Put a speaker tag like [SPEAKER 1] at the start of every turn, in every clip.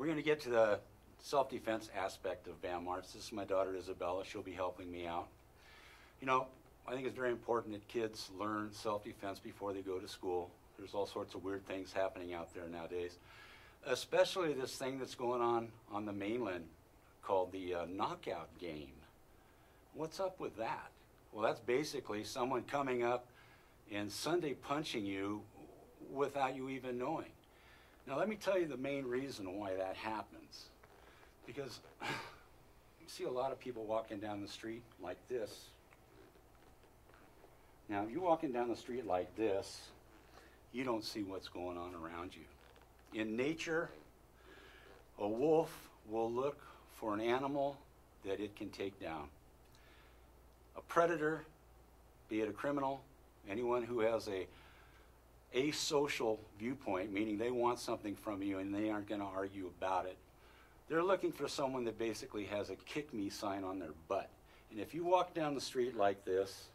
[SPEAKER 1] We're going to get to the self-defense aspect of BAM Arts. This is my daughter Isabella. She'll be helping me out. You know, I think it's very important that kids learn self-defense before they go to school. There's all sorts of weird things happening out there nowadays, especially this thing that's going on the mainland called the knockout game. What's up with that? Well, that's basically someone coming up and Sunday punching you without you even knowing. Now, let me tell you the main reason why that happens. Because you see a lot of people walking down the street like this. Now, if you're walking down the street like this, you don't see what's going on around you. In nature, a wolf will look for an animal that it can take down. A predator, be it a criminal, anyone who has a asocial viewpoint, meaning they want something from you and they aren't going to argue about it, they're looking for someone that basically has a kick me sign on their butt. And if you walk down the street like this,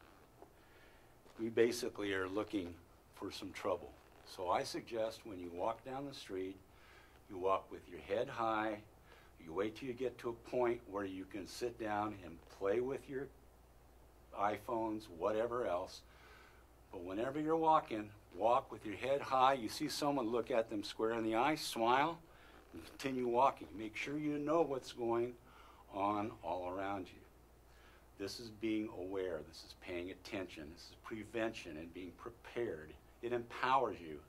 [SPEAKER 1] we basically are looking for some trouble. So I suggest when you walk down the street, you walk with your head high, you wait till you get to a point where you can sit down and play with your iPhones, whatever else. But whenever you're walking, walk with your head high. You see someone, look at them square in the eye, smile, and continue walking. Make sure you know what's going on all around you. This is being aware. This is paying attention. This is prevention and being prepared. It empowers you.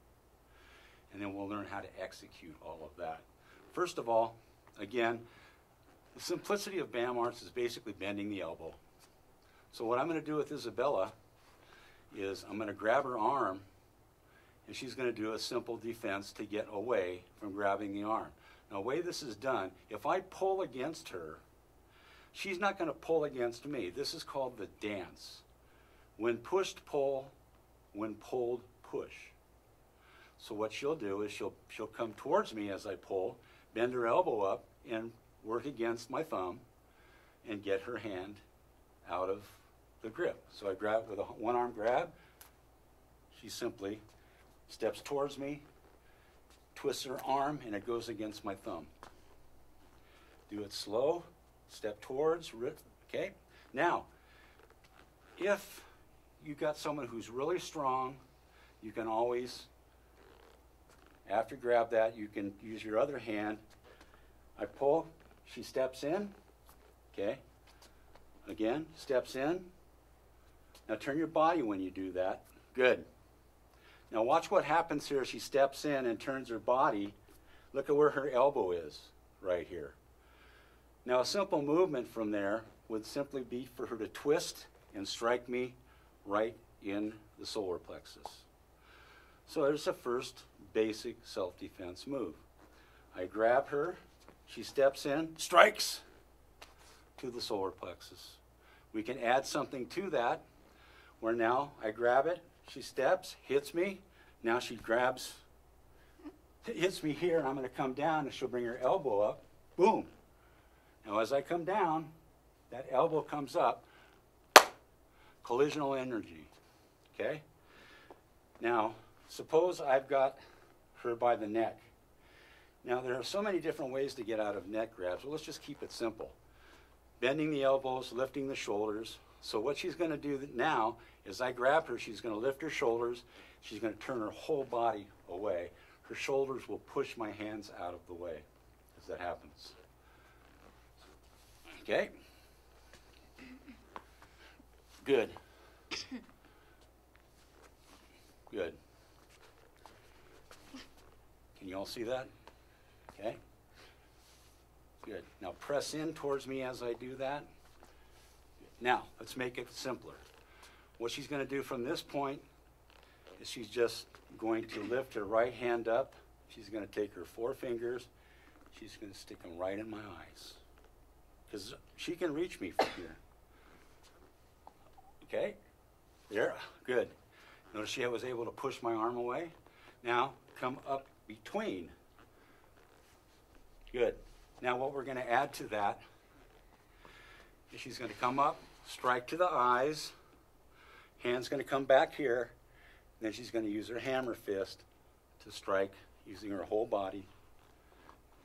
[SPEAKER 1] And then we'll learn how to execute all of that. First of all, again, the simplicity of BAM Arts is basically bending the elbow. So what I'm going to do with Isabella is I'm going to grab her arm, and she's going to do a simple defense to get away from grabbing the arm. Now, the way this is done, if I pull against her, she's not going to pull against me. This is called the dance. When pushed, pull. When pulled, push. So what she'll do is she'll come towards me as I pull, bend her elbow up, and work against my thumb, and get her hand out of the grip. So I grab with a one-arm grab. She simply steps towards me, twists her arm, and it goes against my thumb. Do it slow, step towards, okay? Now, if you've got someone who's really strong, you can always, after you grab that, you can use your other hand. I pull, she steps in, okay? Again, steps in. Now turn your body when you do that. Good. Now watch what happens here. She steps in and turns her body. Look at where her elbow is, right here. Now a simple movement from there would simply be for her to twist and strike me right in the solar plexus. So there's the first basic self-defense move. I grab her, she steps in, strikes to the solar plexus. We can add something to that, where now I grab it, she steps, hits me, now she grabs, hits me here, and I'm going to come down, and she'll bring her elbow up, boom. Now as I come down, that elbow comes up, collisional energy, okay? Now, suppose I've got her by the neck. Now, there are so many different ways to get out of neck grabs, but let's just keep it simple. Bending the elbows, lifting the shoulders. So what she's going to do now is I grab her, she's going to lift her shoulders, she's going to turn her whole body away. Her shoulders will push my hands out of the way as that happens. Okay? Good. Good. Can you all see that? Okay? Good. Now press in towards me as I do that. Now, let's make it simpler. What she's going to do from this point is she's just going to lift her right hand up. She's going to take her four fingers. She's going to stick them right in my eyes. Because she can reach me from here. Okay? There. Good. Notice she was able to push my arm away. Now, come up between. Good. Now what we're going to add to that is she's going to come up, strike to the eyes, hand's going to come back here, then she's going to use her hammer fist to strike using her whole body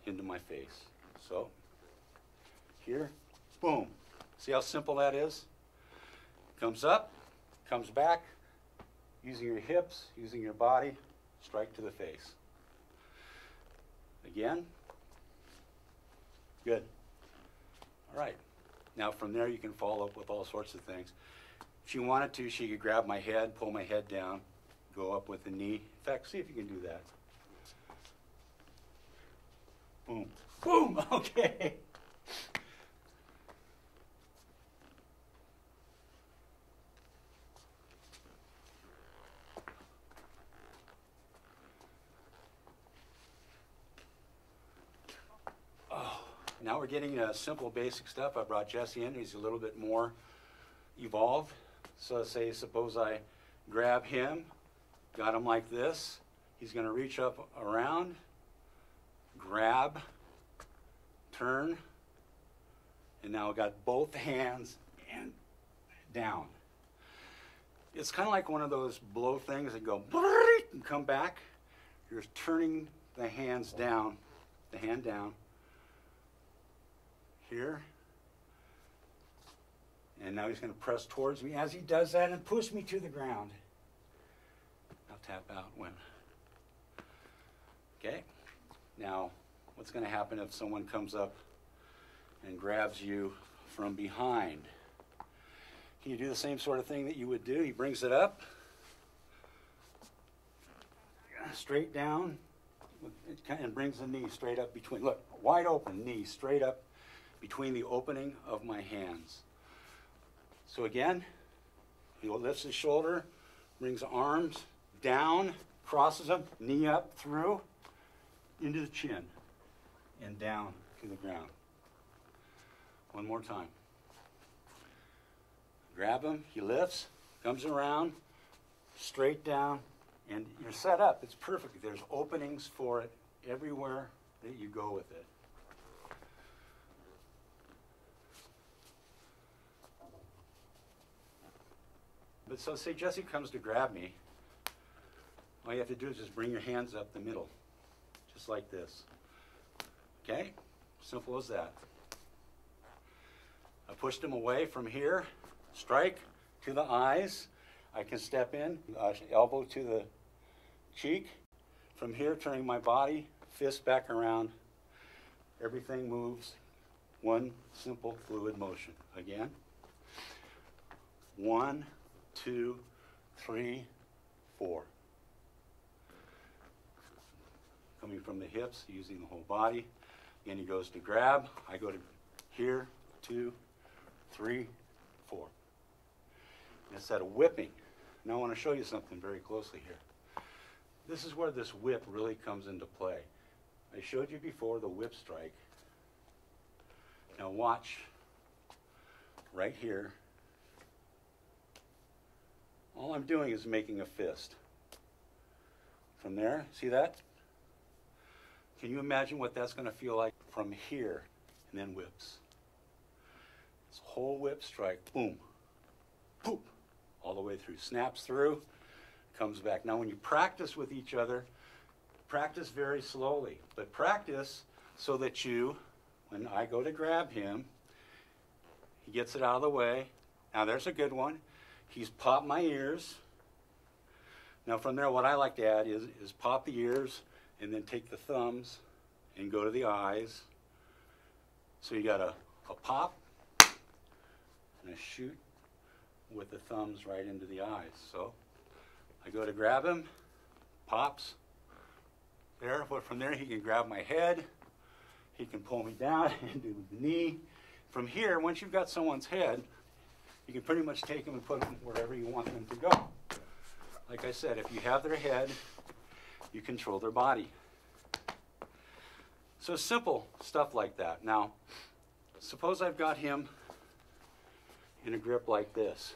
[SPEAKER 1] into my face. So, here, boom. See how simple that is? Comes up, comes back, using your hips, using your body, strike to the face. Again. Good. All right. Now from there you can follow up with all sorts of things. If she wanted to, she could grab my head, pull my head down, go up with the knee. In fact, see if you can do that. Boom. Boom! Okay. Now we're getting simple basic stuff. I brought Jesse in. He's a little bit more evolved. So suppose I grab him, got him like this. He's going to reach up around, grab, turn, and now I've got both hands and down. It's kind of like one of those blow things that go and come back. You're turning the hands down, the hand down. Here. And now he's going to press towards me as he does that and push me to the ground. I'll tap out when. Okay. Now, what's going to happen if someone comes up and grabs you from behind? Can you do the same sort of thing that you would do? He brings it up, straight down, and brings the knee straight up between. Look, wide open, knee straight up between the opening of my hands. So again, he lifts his shoulder, brings the arms down, crosses them, knee up through, into the chin, and down to the ground. One more time. Grab him, he lifts, comes around, straight down, and you're set up. It's perfect. There's openings for it everywhere that you go with it. But so say Jesse comes to grab me. All you have to do is just bring your hands up the middle, just like this. Okay? Simple as that. I pushed him away from here, strike to the eyes. I can step in, elbow to the cheek. From here, turning my body, fist back around. Everything moves. One simple fluid motion. Again. 1, 2, 3, 4. Coming from the hips, using the whole body. Again, he goes to grab. I go to here, 2, 3, 4. Instead of whipping. Now I want to show you something very closely here. This is where this whip really comes into play. I showed you before the whip strike. Now watch right here. All I'm doing is making a fist. From there, see that? Can you imagine what that's going to feel like from here and then whips? This whole whip strike, boom, poop, all the way through. Snaps through, comes back. Now when you practice with each other, practice very slowly, but practice so that you, when I go to grab him, he gets it out of the way. Now there's a good one. He's popped my ears. Now from there, what I like to add is pop the ears and then take the thumbs and go to the eyes. So you got a pop and a shoot with the thumbs right into the eyes. So I go to grab him, pops there, but from there he can grab my head, he can pull me down and do the knee. From here, once you've got someone's head, you can pretty much take them and put them wherever you want them to go. Like I said, if you have their head, you control their body. So simple stuff like that. Now, suppose I've got him in a grip like this.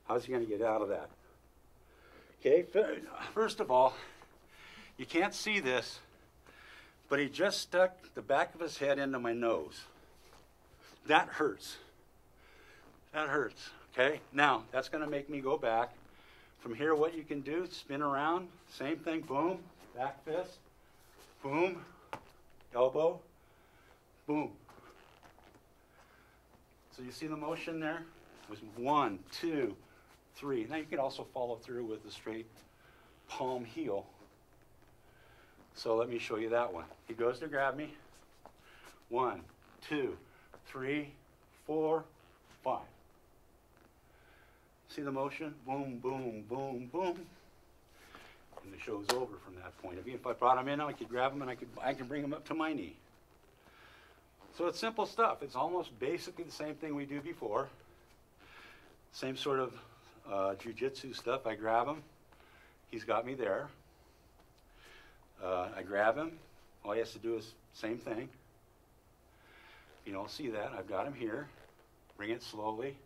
[SPEAKER 1] How's he going to get out of that? Okay, first of all, you can't see this, but he just stuck the back of his head into my nose. That hurts. That hurts, okay? Now, that's going to make me go back. From here, what you can do, spin around, same thing, boom, back fist, boom, elbow, boom. So you see the motion there? It was 1, 2, 3. Now you can also follow through with the straight palm heel. So let me show you that one. He goes to grab me. 1, 2, 3, 4, 5. See the motion? Boom, boom, boom, boom. And the show's over from that point. If I brought him in, I could grab him and I can bring him up to my knee. So it's simple stuff. It's almost basically the same thing we do before. Same sort of jiu-jitsu stuff. I grab him. He's got me there. I grab him. All he has to do is same thing. You don't see that. I've got him here. Bring it slowly.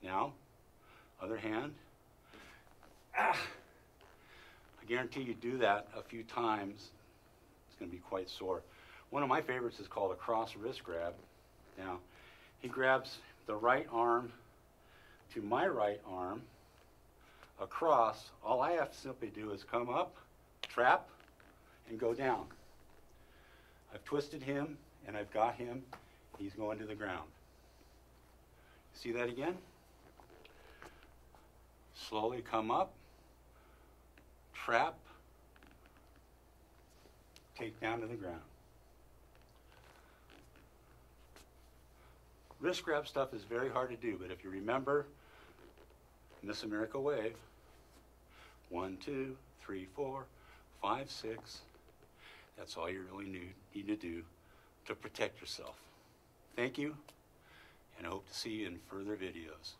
[SPEAKER 1] Now, other hand. Ah! I guarantee you do that a few times, it's going to be quite sore. One of my favorites is called a cross wrist grab. Now, he grabs the right arm to my right arm across. All I have to simply do is come up, trap, and go down. I've twisted him, and I've got him. He's going to the ground. See that again? Slowly come up, trap, take down to the ground. Wrist grab stuff is very hard to do, but if you remember Miss America Wave, 1, 2, 3, 4, 5, 6, that's all you really need to do to protect yourself. Thank you, and I hope to see you in further videos.